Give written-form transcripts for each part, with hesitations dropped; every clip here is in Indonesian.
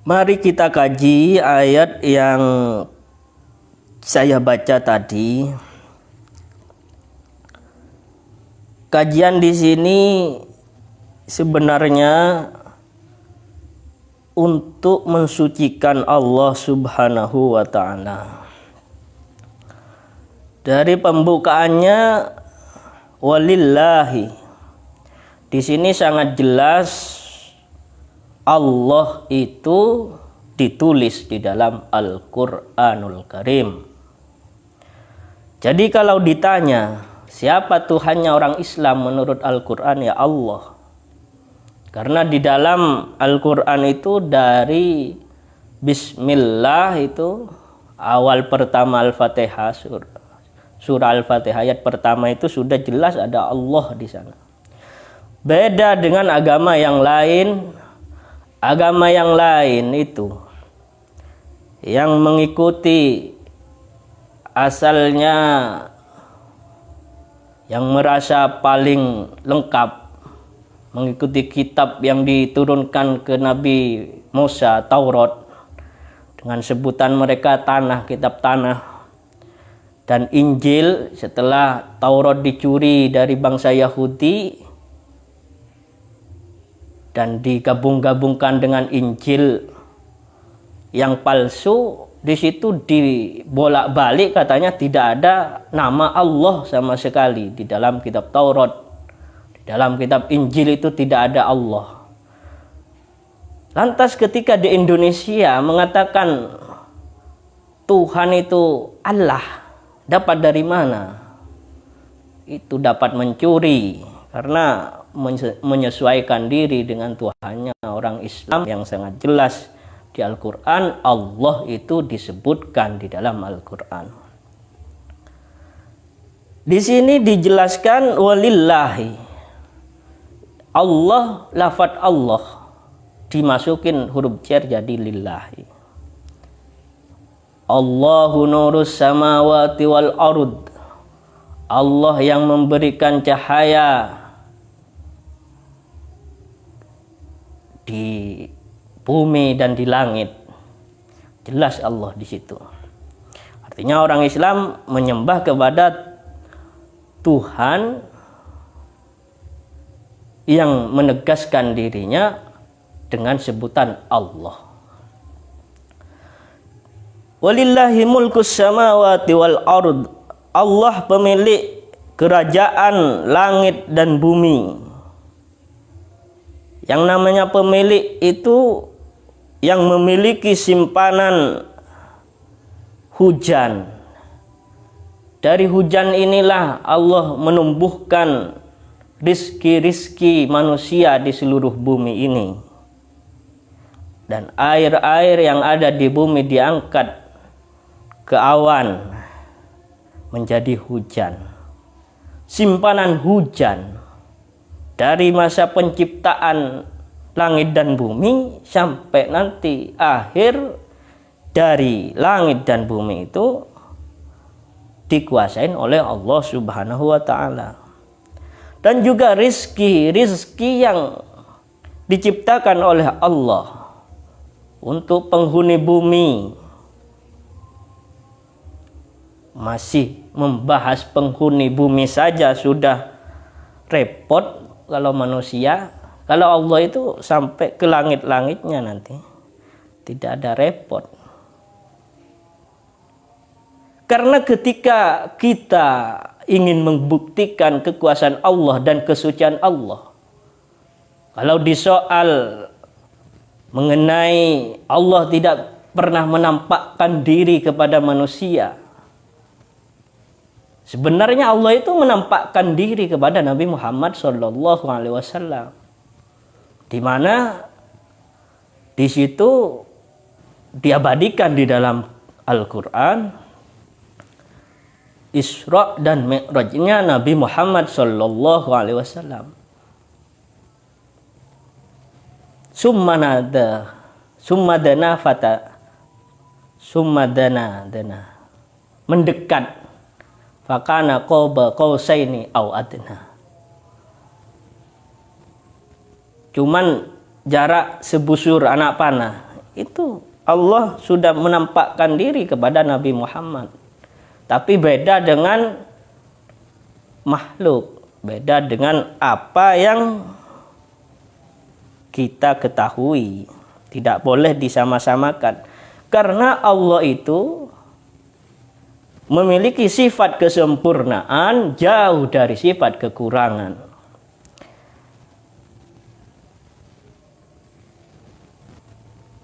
Mari kita kaji ayat yang saya baca tadi. Kajian di sini sebenarnya untuk mensucikan Allah Subhanahu wa taala. Dari pembukaannya walillahi. Di sini sangat jelas Allah itu ditulis di dalam Al-Qur'anul Karim. Jadi kalau ditanya siapa Tuhannya orang Islam menurut Al-Qur'an, ya Allah. Karena di dalam Al-Qur'an itu dari Bismillah itu awal pertama Al-Fatihah, surah Al-Fatihah ayat pertama itu sudah jelas ada Allah di sana. Beda dengan agama yang lain. Agama yang lain itu yang mengikuti asalnya, yang merasa paling lengkap, mengikuti kitab yang diturunkan ke Nabi Musa, Taurat, dengan sebutan mereka tanah, kitab tanah, dan Injil setelah Taurat dicuri dari bangsa Yahudi dan digabung-gabungkan dengan Injil yang palsu. Di situ dibolak-balik katanya tidak ada nama Allah sama sekali di dalam kitab Taurat. Di dalam kitab Injil itu tidak ada Allah. Lantas ketika di Indonesia mengatakan Tuhan itu Allah, dapat dari mana? Itu dapat mencuri karena menyesuaikan diri dengan Tuhannya. Orang Islam yang sangat jelas di Al-Quran, Allah itu disebutkan di dalam Al-Quran. Di sini dijelaskan walillahi. Allah, lafadz Allah dimasukin huruf jar jadi lillahi. Allahu nurus samawati wal ard. Allah yang memberikan cahaya di bumi dan di langit. Jelas Allah di situ. Artinya orang Islam menyembah kepada Tuhan yang menegaskan dirinya dengan sebutan Allah. Walillahi mulkus samawati wal ard. Allah pemilik kerajaan langit dan bumi. Yang namanya pemilik itu yang memiliki simpanan hujan. Dari hujan inilah Allah menumbuhkan rizki-rizki manusia di seluruh bumi ini. Dan air-air yang ada di bumi diangkat ke awan menjadi hujan. Simpanan hujan dari masa penciptaan langit dan bumi sampai nanti akhir dari langit dan bumi itu dikuasain oleh Allah Subhanahu wa taala. Dan juga rizki yang diciptakan oleh Allah untuk penghuni bumi. Masih membahas penghuni bumi saja sudah repot. Kalau manusia, kalau Allah itu sampai ke langit-langitnya nanti tidak ada repot. Karena ketika kita ingin membuktikan kekuasaan Allah dan kesucian Allah, kalau di soal mengenai Allah tidak pernah menampakkan diri kepada manusia, sebenarnya Allah itu menampakkan diri kepada Nabi Muhammad SAW, di mana di situ diabadikan di dalam Al-Quran Isra dan Mi'rajnya Nabi Muhammad SAW. Summadana mendekat. Fakana qaba qausaini au adna. Cuman jarak sebusur anak panah Itu Allah sudah menampakkan diri kepada Nabi Muhammad. Tapi beda dengan makhluk, beda dengan apa yang kita ketahui. Tidak boleh disama-samakan. Karena Allah itu memiliki sifat kesempurnaan jauh dari sifat kekurangan.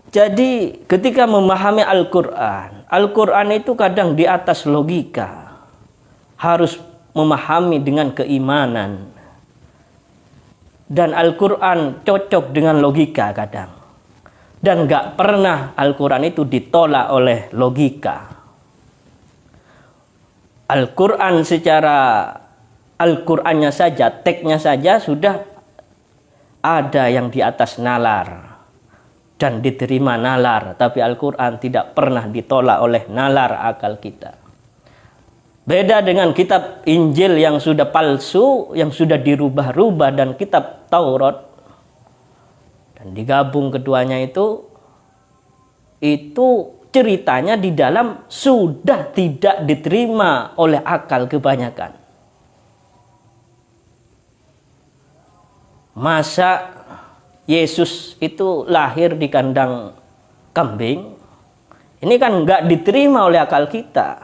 Jadi ketika memahami Al-Quran, Al-Quran itu kadang di atas logika. Harus memahami dengan keimanan. Dan Al-Quran cocok dengan logika kadang. Dan gak pernah Al-Quran itu ditolak oleh logika. Al-Quran secara Al-Qurannya saja, teksnya saja sudah ada yang di atas nalar. Dan diterima nalar. Tapi Al-Quran tidak pernah ditolak oleh nalar akal kita. Beda dengan kitab Injil yang sudah palsu, yang sudah dirubah-rubah, dan kitab Taurat. Dan digabung keduanya itu ceritanya di dalam sudah tidak diterima oleh akal kebanyakan. Masa Yesus itu lahir di kandang kambing? Ini kan nggak diterima oleh akal kita.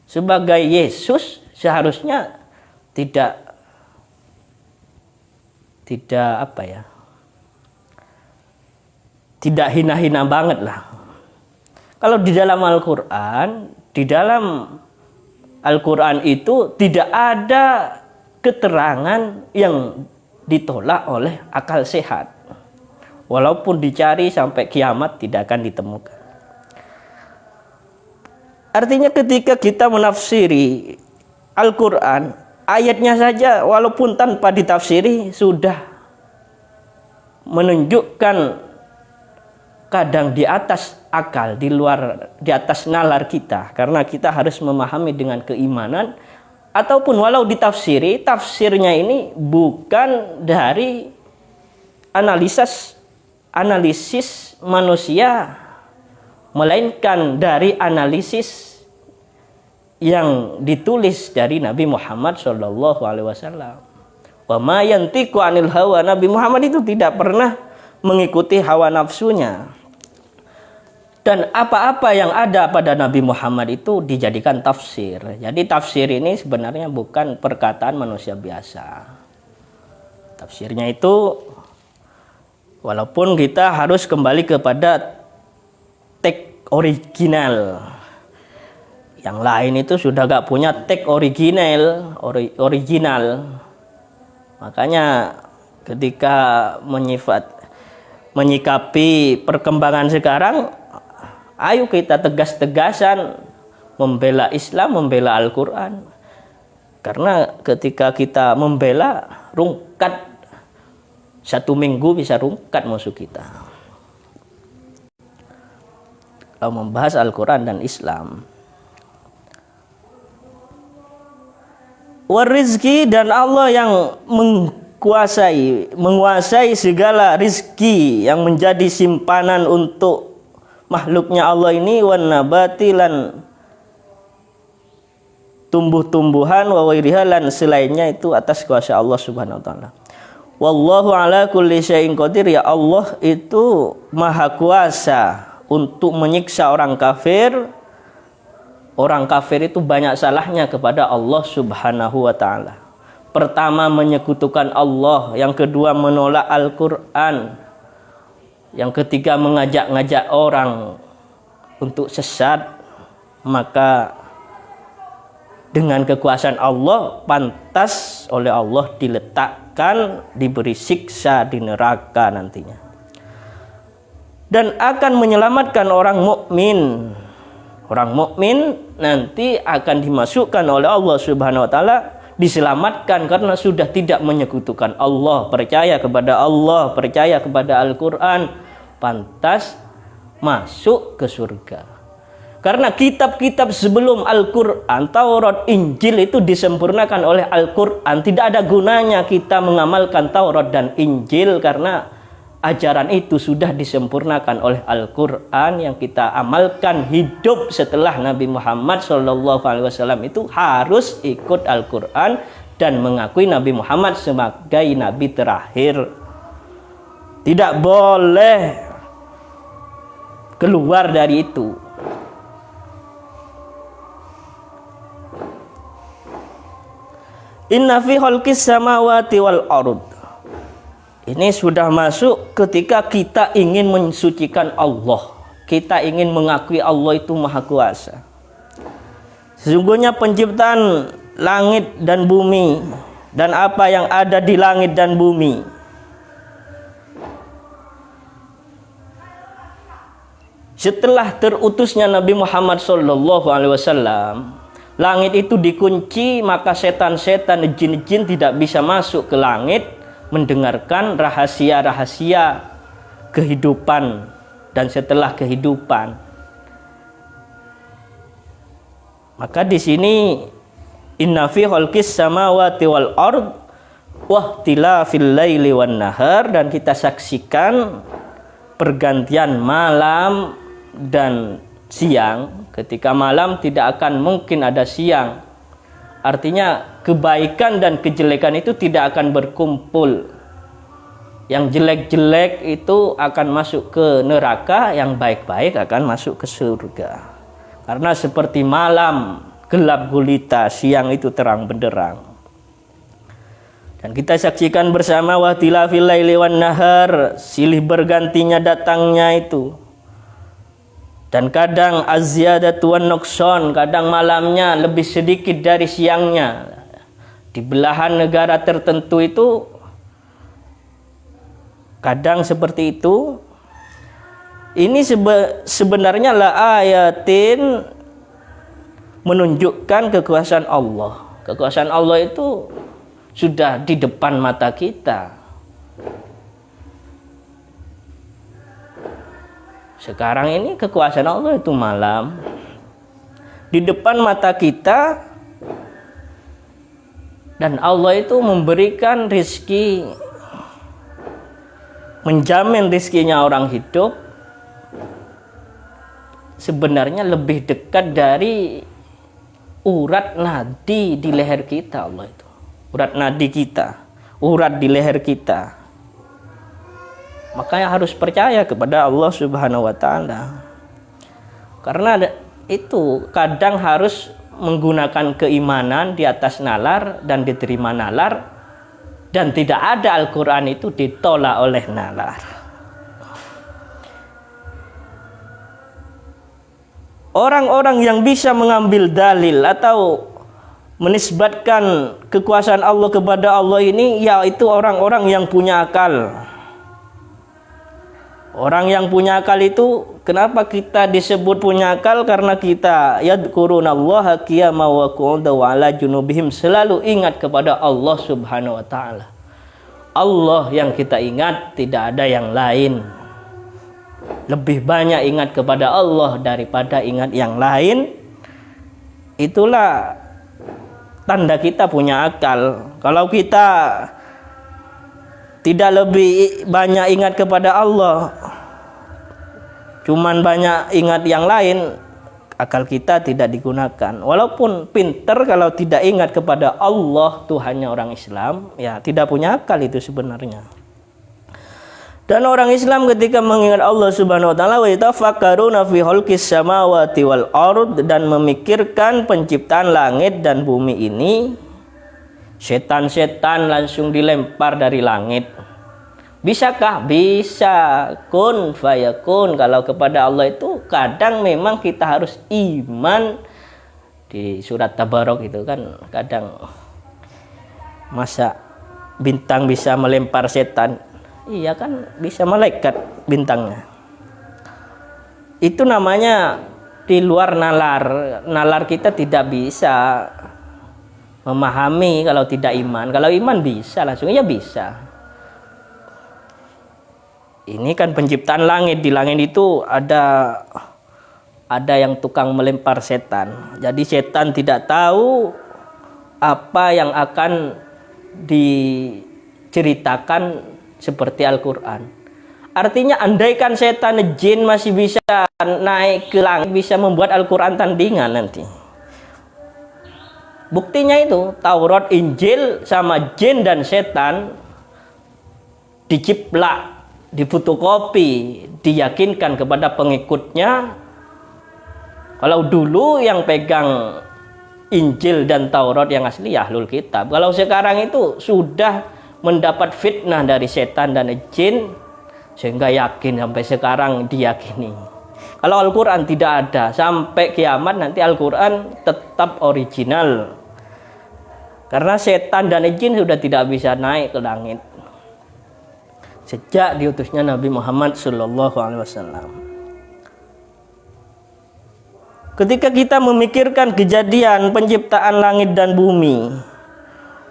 Sebagai Yesus seharusnya tidak tidak hina-hina banget lah. Kalau di dalam Al-Quran itu tidak ada keterangan yang ditolak oleh akal sehat. Walaupun dicari sampai kiamat tidak akan ditemukan. Artinya ketika kita menafsiri Al-Quran, ayatnya saja walaupun tanpa ditafsiri sudah menunjukkan kadang di atas akal, di atas nalar kita. Karena kita harus memahami dengan keimanan. Ataupun walau ditafsiri, tafsirnya ini bukan dari analisis manusia, melainkan dari analisis yang ditulis dari Nabi Muhammad SAW. Wa ma yantiqu anil hawa. Nabi Muhammad itu tidak pernah mengikuti hawa nafsunya. Dan apa-apa yang ada pada Nabi Muhammad itu dijadikan tafsir. Jadi tafsir ini sebenarnya bukan perkataan manusia biasa. Tafsirnya itu walaupun kita harus kembali kepada teks original. Yang lain itu sudah gak punya teks original. Makanya ketika menyikapi perkembangan sekarang, ayo kita tegas-tegasan membela Islam, membela Al-Quran. Karena ketika kita membela, rungkat. 1 minggu bisa rungkat musuh kita. Kalau membahas Al-Quran dan Islam. Warizki, dan Allah yang menguasai segala rizki yang menjadi simpanan untuk makhluknya Allah ini, wan nabati, lan tumbuh-tumbuhan, wa wairiha, lan selainnya itu atas kuasa Allah Subhanahu wa taala. Wallahu ala kulli syai'in qadir. Ya Allah itu maha kuasa untuk menyiksa orang kafir. Orang kafir itu banyak salahnya kepada Allah Subhanahu wa taala. Pertama, menyekutukan Allah, yang kedua menolak Al-Qur'an, yang ketiga mengajak-ngajak orang untuk sesat. Maka dengan kekuasaan Allah pantas oleh Allah diletakkan, diberi siksa di neraka nantinya. Dan akan menyelamatkan orang mukmin. Orang mukmin nanti akan dimasukkan oleh Allah Subhanahu wa taala, diselamatkan karena sudah tidak menyekutukan Allah, percaya kepada Allah, percaya kepada Al-Qur'an, pantas masuk ke surga. Karena kitab-kitab sebelum Al-Qur'an, Taurat, Injil itu disempurnakan oleh Al-Qur'an. Tidak ada gunanya kita mengamalkan Taurat dan Injil karena ajaran itu sudah disempurnakan oleh Al-Quran yang kita amalkan hidup setelah Nabi Muhammad SAW itu harus ikut Al-Quran dan mengakui Nabi Muhammad sebagai Nabi terakhir. Tidak boleh keluar dari itu. Inna fi khalqis samawati wal ard. Ini sudah masuk ketika kita ingin mensucikan Allah. Kita ingin mengakui Allah itu Maha Kuasa. Sesungguhnya penciptaan langit dan bumi dan apa yang ada di langit dan bumi setelah terutusnya Nabi Muhammad SAW, langit itu dikunci, maka setan-setan, jin-jin tidak bisa masuk ke langit mendengarkan rahasia-rahasia kehidupan dan setelah kehidupan. Maka di sini inna fi khalqis samawati wal ard wa ikhtilafil laili wan nahar, dan kita saksikan pergantian malam dan siang. Ketika malam tidak akan mungkin ada siang. Artinya kebaikan dan kejelekan itu tidak akan berkumpul. Yang jelek-jelek itu akan masuk ke neraka, yang baik-baik akan masuk ke surga. Karena seperti malam gelap gulita, siang itu terang benderang. Dan kita saksikan bersama wahtilafil laili wan nahar, silih bergantinya datangnya itu. Dan kadang azyadatu wan nuqsan, kadang malamnya lebih sedikit dari siangnya. Di belahan negara tertentu itu kadang seperti itu. Ini sebenarnya la ayatin, menunjukkan kekuasaan Allah. Kekuasaan Allah itu sudah di depan mata kita. Sekarang ini kekuasaan Allah itu malam di depan mata kita, dan Allah itu memberikan rizki, menjamin rizkinya orang hidup sebenarnya lebih dekat dari urat nadi di leher kita. Allah itu urat nadi kita, urat di leher kita. Makanya harus percaya kepada Allah Subhanahu wa Ta'ala. Karena itu kadang harus menggunakan keimanan di atas nalar dan diterima nalar, dan tidak ada Al-Quran itu ditolak oleh nalar. Orang-orang yang bisa mengambil dalil atau menisbatkan kekuasaan Allah kepada Allah ini, yaitu orang-orang yang punya akal. Orang yang punya akal itu, kenapa kita disebut punya akal? Karena kita yadkurunallaha qiyaman wa qu'udan wa ala junubihim, selalu ingat kepada Allah Subhanahu wa Ta'ala. Allah yang kita ingat, tidak ada yang lain. Lebih banyak ingat kepada Allah daripada ingat yang lain. Itulah tanda kita punya akal. Kalau kita tidak lebih banyak ingat kepada Allah, cuman banyak ingat yang lain, akal kita tidak digunakan. Walaupun pinter, kalau tidak ingat kepada Allah, Tuhannya orang Islam, ya tidak punya akal itu sebenarnya. Dan orang Islam ketika mengingat Allah Subhanahu wa Ta'ala, wa yatafakkaruna fi khalqis samawati wal ard, dan memikirkan penciptaan langit dan bumi ini, setan-setan langsung dilempar dari langit. Bisakah? Bisa. Kun fayakun. Kalau kepada Allah itu kadang memang kita harus iman. Di surat Tabarok itu kan kadang, masa bintang bisa melempar setan? Iya kan, bisa malaikat bintangnya. Itu namanya di luar nalar. Nalar kita tidak bisa memahami kalau tidak iman. Kalau iman bisa, langsung ya bisa. Ini kan penciptaan langit. Di langit itu ada yang tukang melempar setan. Jadi setan tidak tahu apa yang akan diceritakan seperti Al-Quran. Artinya andaikan setan jin masih bisa naik ke langit, bisa membuat Al-Quran tandingan nanti. Buktinya itu Taurat, Injil sama jin dan setan diciplak, difotokopi, diyakinkan kepada pengikutnya. Kalau dulu yang pegang Injil dan Taurat yang asli ya Ahlul Kitab. Kalau sekarang itu sudah mendapat fitnah dari setan dan jin sehingga yakin sampai sekarang diyakini. Kalau Al-Quran tidak ada, sampai kiamat nanti Al-Quran tetap original. Karena setan dan jin sudah tidak bisa naik ke langit sejak diutusnya Nabi Muhammad SAW. Ketika kita memikirkan kejadian penciptaan langit dan bumi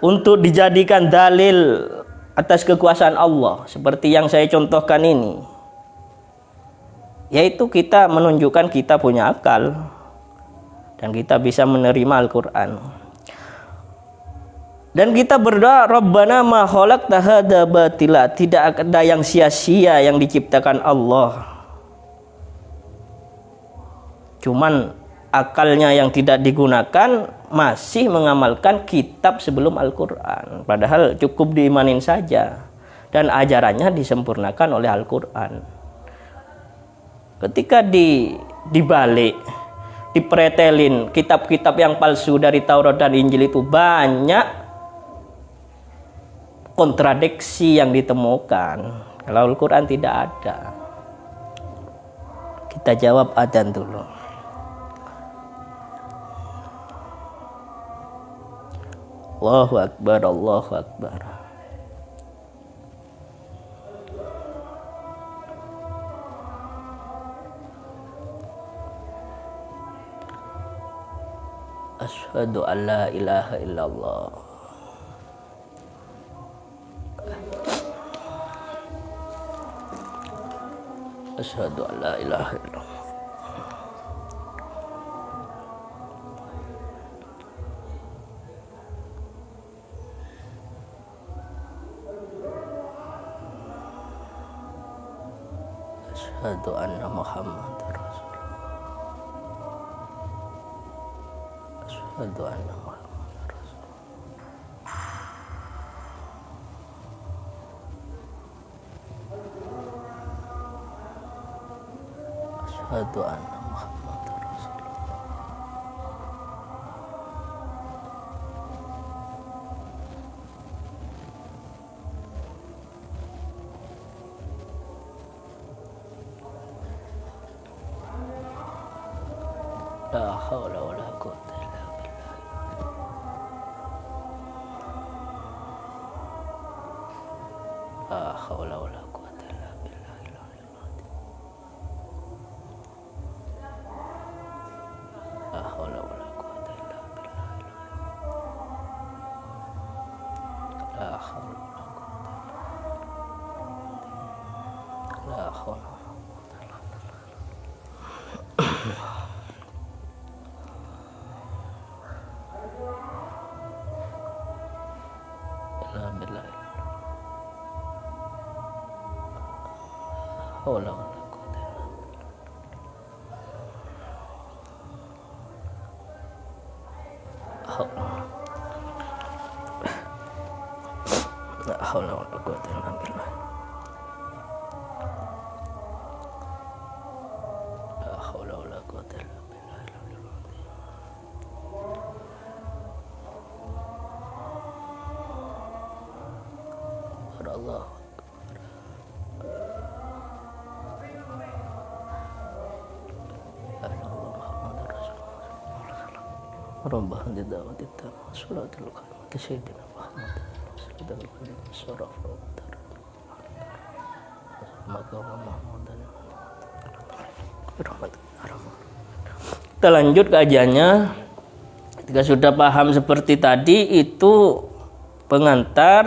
untuk dijadikan dalil atas kekuasaan Allah seperti yang saya contohkan ini, yaitu kita menunjukkan kita punya akal dan kita bisa menerima Al-Quran. Dan kita berdoa, Rabbana ma khalaqta hadza batila, tidak ada yang sia-sia yang diciptakan Allah. Cuman akalnya yang tidak digunakan, masih mengamalkan kitab sebelum Al-Quran. Padahal cukup diimanin saja. Dan ajarannya disempurnakan oleh Al-Quran. Ketika dibalik, dipretelin kitab-kitab yang palsu dari Taurat dan Injil itu, banyak kontradiksi yang ditemukan. Kalau Al-Quran tidak ada. Kita jawab adzan dulu. Allahu Akbar, Allahu Akbar. Asyhadu an la ilaha illallah. Asyhadu an la ilaha illallah. Asyhadu anna Muhammadar Rasulullah. Asyhadu anna Muhammadar Rasulullah. Asyhadu anna Muhammadar Rasulullah. La haula wa la quwwata illa billah. La haula wa la quwwata illa billah. La haula wa la quwwata illa billah. La haula wa la quwwata. La haula. Haula wala quwwata illa billah. La haula wala quwwata illa billah. La haula wala quwwata illa billah. Allah. Rabbana da'wati tamma salatul qiyamah sayyidina Muhammad sallallahu alaihi wasallam. Kita lanjut kajiannya. Ketika sudah paham seperti tadi, itu pengantar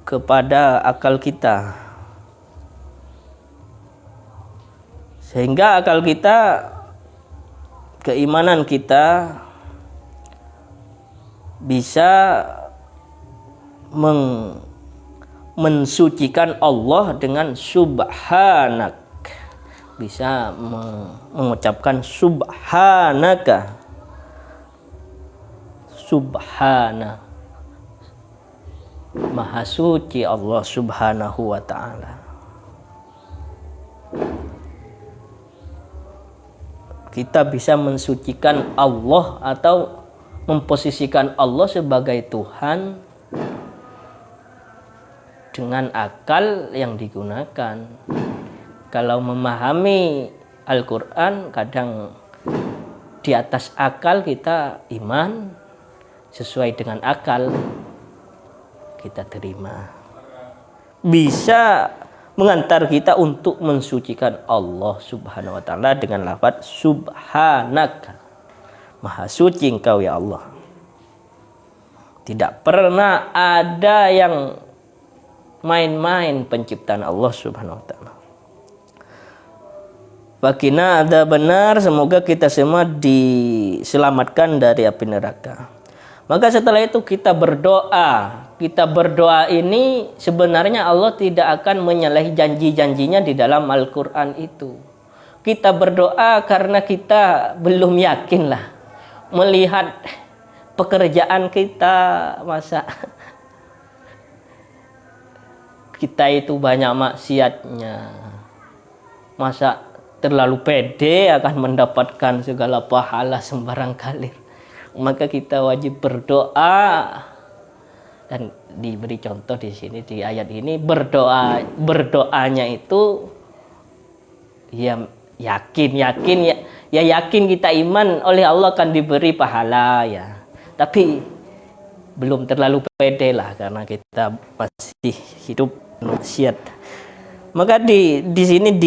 kepada akal kita, sehingga akal kita, keimanan kita bisa mensucikan Allah dengan subhanak, bisa mengucapkan subhanaka, subhana, maha suci Allah subhanahu wa ta'ala. Kita bisa mensucikan Allah atau memposisikan Allah sebagai Tuhan dengan akal yang digunakan. Kalau memahami Al-Quran, kadang di atas akal kita iman, sesuai dengan akal kita terima. Bisa mengantar kita untuk mensucikan Allah subhanahu wa ta'ala dengan lafaz subhanaka, maha suci engkau ya Allah. Tidak pernah ada yang main-main penciptaan Allah subhanahu wa ta'ala. Fakina ada benar, semoga kita semua diselamatkan dari api neraka. Maka setelah itu kita berdoa. Kita berdoa ini sebenarnya Allah tidak akan menyalahi janji-janjinya di dalam Al-Quran itu. Kita berdoa karena kita belum yakin lah. Melihat pekerjaan kita, masa kita itu banyak maksiatnya. Masa terlalu pede akan mendapatkan segala pahala sembarang kali. Maka kita wajib berdoa, dan diberi contoh di sini di ayat ini, berdoanya itu ya yakin kita iman oleh Allah akan diberi pahala ya. Tapi belum terlalu pede lah karena kita masih hidup maksiat. Maka di sini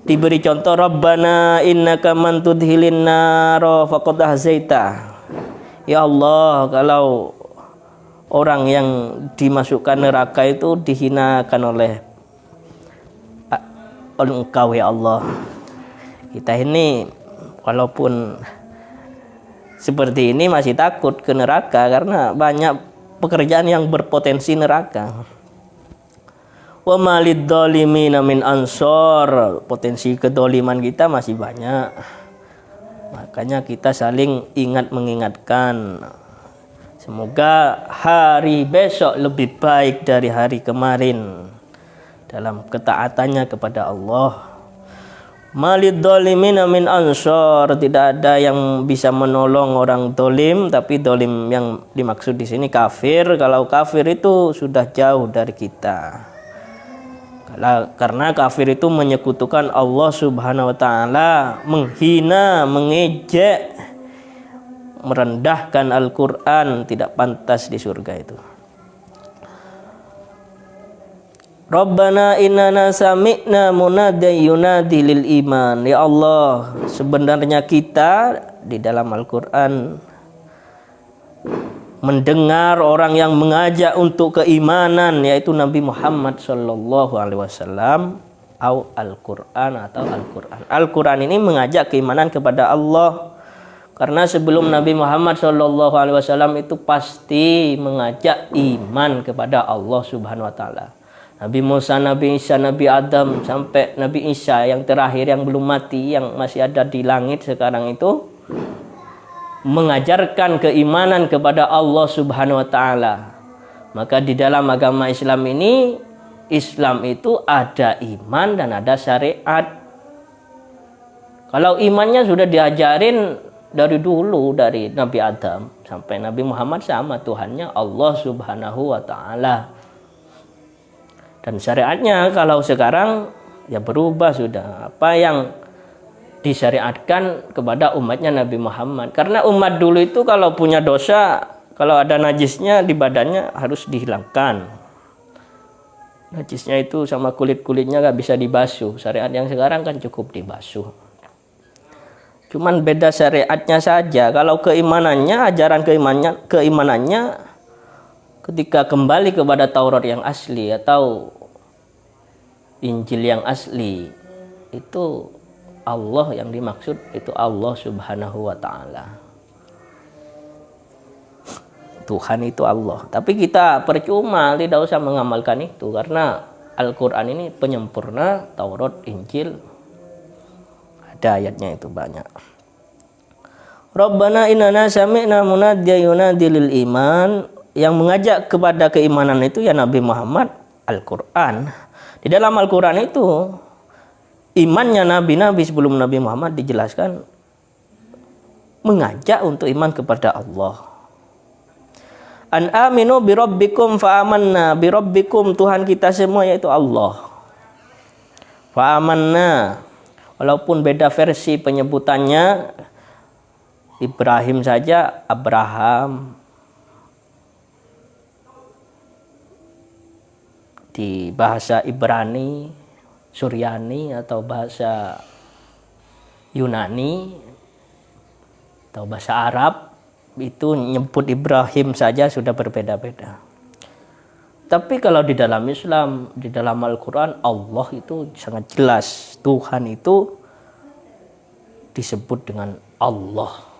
diberi contoh, Rabbana innaka man tudhilin naro faqad ahzaita. Ya Allah, kalau orang yang dimasukkan neraka itu dihinakan oleh Engkau ya Allah. Kita ini walaupun seperti ini masih takut ke neraka karena banyak pekerjaan yang berpotensi neraka. Wa malid dhalimina min ansor, potensi kedoliman kita masih banyak. Makanya kita saling ingat mengingatkan. Semoga hari besok lebih baik dari hari kemarin dalam ketaatannya kepada Allah. Malid dhalimina min ansor, tidak ada yang bisa menolong orang dolim, tapi dolim yang dimaksud di sini kafir. Kalau kafir itu sudah jauh dari kita. Karena kafir itu menyekutukan Allah subhanahu wa ta'ala, menghina, mengejek, merendahkan Al-Quran, tidak pantas di surga itu. Rabbana innana sami'na munadiyan yunadi lil iman. Ya Allah, sebenarnya kita di dalam Al-Quran mendengar orang yang mengajak untuk keimanan, yaitu Nabi Muhammad sallallahu alaihi wasallam atau Al-Quran. Al-Quran ini mengajak keimanan kepada Allah. Karena sebelum Nabi Muhammad sallallahu alaihi wasallam itu pasti mengajak iman kepada Allah subhanahu wa ta'ala. Nabi Musa, Nabi Isa, Nabi Adam, sampai Nabi Isa yang terakhir yang belum mati, yang masih ada di langit sekarang itu, mengajarkan keimanan kepada Allah subhanahu wa ta'ala. Maka di dalam agama Islam ini, Islam itu ada iman dan ada syariat. Kalau imannya sudah diajarin dari dulu, dari Nabi Adam sampai Nabi Muhammad sama Tuhannya Allah subhanahu wa ta'ala. Dan syariatnya kalau sekarang ya berubah sudah. Apa yang disyariatkan kepada umatnya Nabi Muhammad. Karena umat dulu itu kalau punya dosa, kalau ada najisnya di badannya harus dihilangkan. Najisnya itu sama kulit-kulitnya gak bisa dibasuh. Syariat yang sekarang kan cukup dibasuh. Cuman beda syariatnya saja. Kalau keimanannya, ajaran keimanannya ketika kembali kepada Taurat yang asli atau Injil yang asli, itu Allah yang dimaksud, itu Allah subhanahu wa ta'ala. Tuhan itu Allah. Tapi kita percuma, tidak usah mengamalkan itu, karena Al-Quran ini penyempurna Taurat, Injil. Ada ayatnya itu banyak. Rabbana innana sami'na munadiyan yunadi lil iman. Yang mengajak kepada keimanan itu ya Nabi Muhammad, Al-Quran. Di dalam Al-Quran itu imannya nabi-nabi sebelum Nabi Muhammad dijelaskan mengajak untuk iman kepada Allah. An aminu birabbikum fa'amanna. Birabbikum, Tuhan kita semua yaitu Allah. Fa'amanna. Walaupun beda versi penyebutannya, Ibrahim saja Abraham, di bahasa Ibrani, Suryani, atau bahasa Yunani, atau bahasa Arab, itu nyebut Ibrahim saja sudah berbeda-beda. Tapi kalau di dalam Islam, di dalam Al-Quran, Allah itu sangat jelas. Tuhan itu disebut dengan Allah.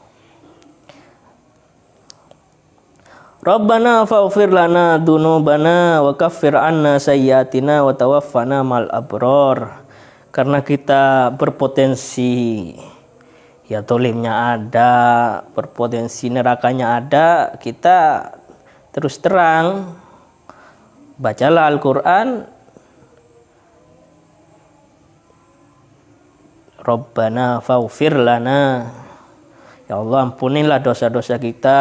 Rabbana faghfir lana dzunubana wa kaffir anna sayyiatina wa tawaffana mal abror. Karena kita berpotensi, ya tolimnya ada, berpotensi nerakanya ada, kita terus terang bacalah Al-Quran. Rabbana faghfir lana, ya Allah ampunilah dosa-dosa kita.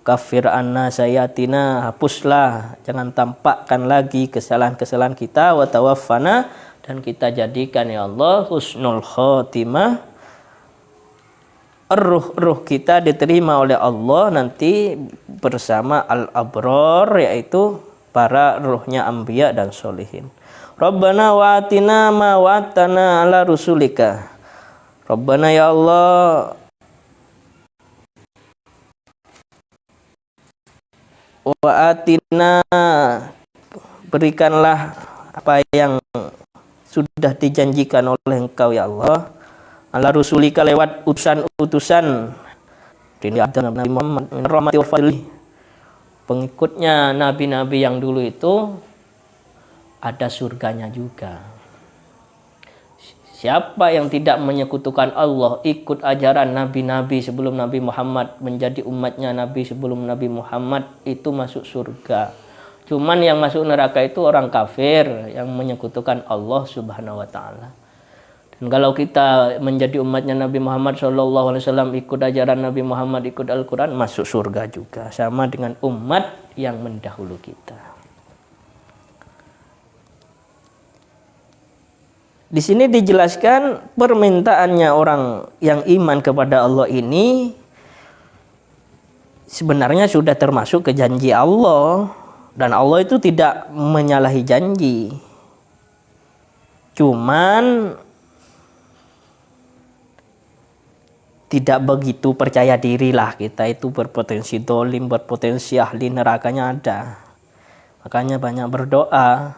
Kafir anna sayyatina, hapuslah, jangan tampakkan lagi kesalahan-kesalahan kita. Wa tawaffana, dan kita jadikan ya Allah husnul khotimah, ruh-ruh kita diterima oleh Allah nanti bersama al-abror, yaitu para ruhnya anbiya dan solihin. Rabbana wa atina ma wa'atana ala rusulika. Rabbana ya Allah, wa atina, berikanlah apa yang sudah dijanjikan oleh Engkau ya Allah, ala rusulika, lewat utusan-utusan Nabi Muhammad, rahmati wa fadli, pengikutnya nabi-nabi yang dulu itu ada surganya juga. Siapa yang tidak menyekutukan Allah, ikut ajaran nabi-nabi sebelum Nabi Muhammad, menjadi umatnya Nabi sebelum Nabi Muhammad, itu masuk surga. Cuman yang masuk neraka itu orang kafir yang menyekutukan Allah Subhanahu wa taala. Dan kalau kita menjadi umatnya Nabi Muhammad SAW, ikut ajaran Nabi Muhammad, ikut Al-Quran, masuk surga juga, sama dengan umat yang mendahulu kita. Di sini dijelaskan permintaannya orang yang iman kepada Allah ini sebenarnya sudah termasuk ke janji Allah, dan Allah itu tidak menyalahi janji. Cuman tidak begitu percaya diri lah, kita itu berpotensi dolim, berpotensi ahli nerakanya ada. Makanya banyak berdoa.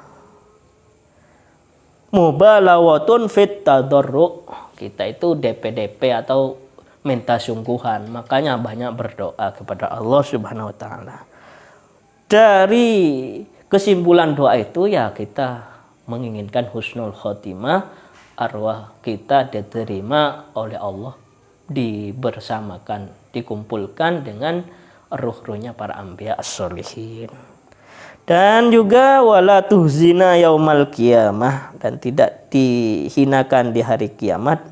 Mubalawatun fit tadarru, kita itu DP atau minta sungguhan, makanya banyak berdoa kepada Allah Subhanahu wa taala. Dari kesimpulan doa itu ya kita menginginkan husnul khotimah, arwah kita diterima oleh Allah, dibersamakan, dikumpulkan dengan ruh-ruhnya para anbiya as-solihin. Dan juga wala tuhzina yaumal qiyamah, dan tidak dihinakan di hari kiamat.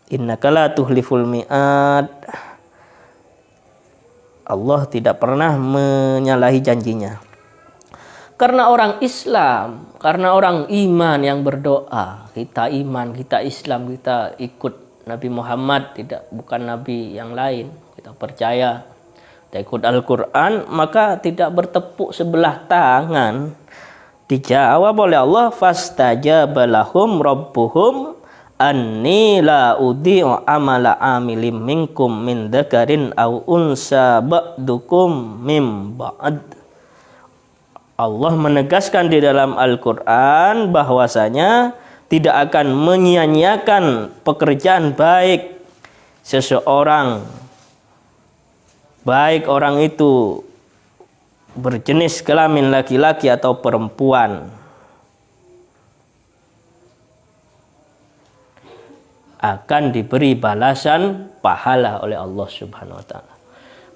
Innaka la tuhliful mi'ad, Allah tidak pernah menyalahi janjinya. Karena orang Islam, karena orang iman yang berdoa, kita iman, kita Islam, kita ikut Nabi Muhammad, tidak, bukan Nabi yang lain, kita percaya, kita ikut Al-Quran, maka tidak bertepuk sebelah tangan. Dijawab oleh Allah, fastajaba lahum rabbuhum anni la udhi'u amala amilin minkum min dzakarin aw unsa ba'dukum mim ba'd. Allah menegaskan di dalam Al-Quran bahwasanya tidak akan menyia-nyiakan pekerjaan baik seseorang baik orang itu berjenis kelamin laki-laki atau perempuan, akan diberi balasan pahala oleh Allah Subhanahu wa taala.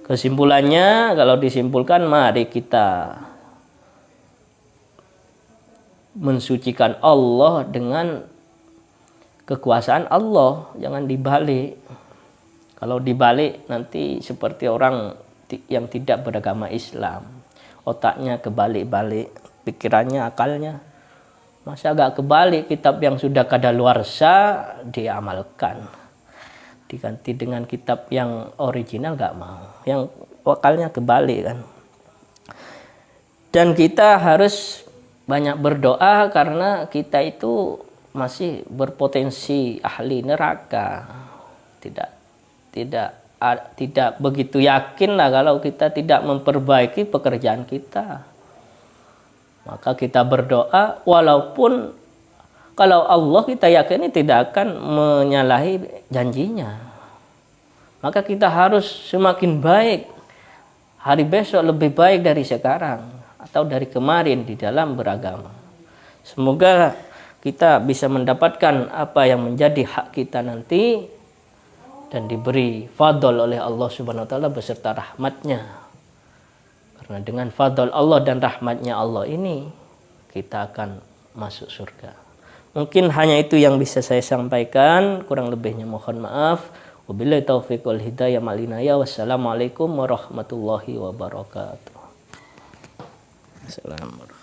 Kesimpulannya, kalau disimpulkan, mari kita mensucikan Allah dengan kekuasaan Allah, jangan dibalik. Kalau dibalik nanti seperti orang yang tidak beragama Islam, otaknya kebalik-balik, pikirannya, akalnya. Masa agak kebalik, kitab yang sudah kadaluarsa diamalkan, diganti dengan kitab yang original gak mau, yang akalnya kebalik kan. Dan kita harus banyak berdoa karena kita itu masih berpotensi ahli neraka. Tidak begitu yakin lah kalau kita tidak memperbaiki pekerjaan kita. Maka kita berdoa, walaupun kalau Allah kita yakini tidak akan menyalahi janjinya. Maka kita harus semakin baik, hari besok lebih baik dari sekarang atau dari kemarin di dalam beragama. Semoga kita bisa mendapatkan apa yang menjadi hak kita nanti dan diberi fadl oleh Allah Subhanahu wa taala beserta rahmatnya. Karena dengan fadl Allah dan rahmatnya Allah ini kita akan masuk surga. Mungkin hanya itu yang bisa saya sampaikan, kurang lebihnya mohon maaf. Wabillahi taufiq wal hidayah malinaya. Wassalamualaikum warahmatullahi wabarakatuh. Assalamualaikum.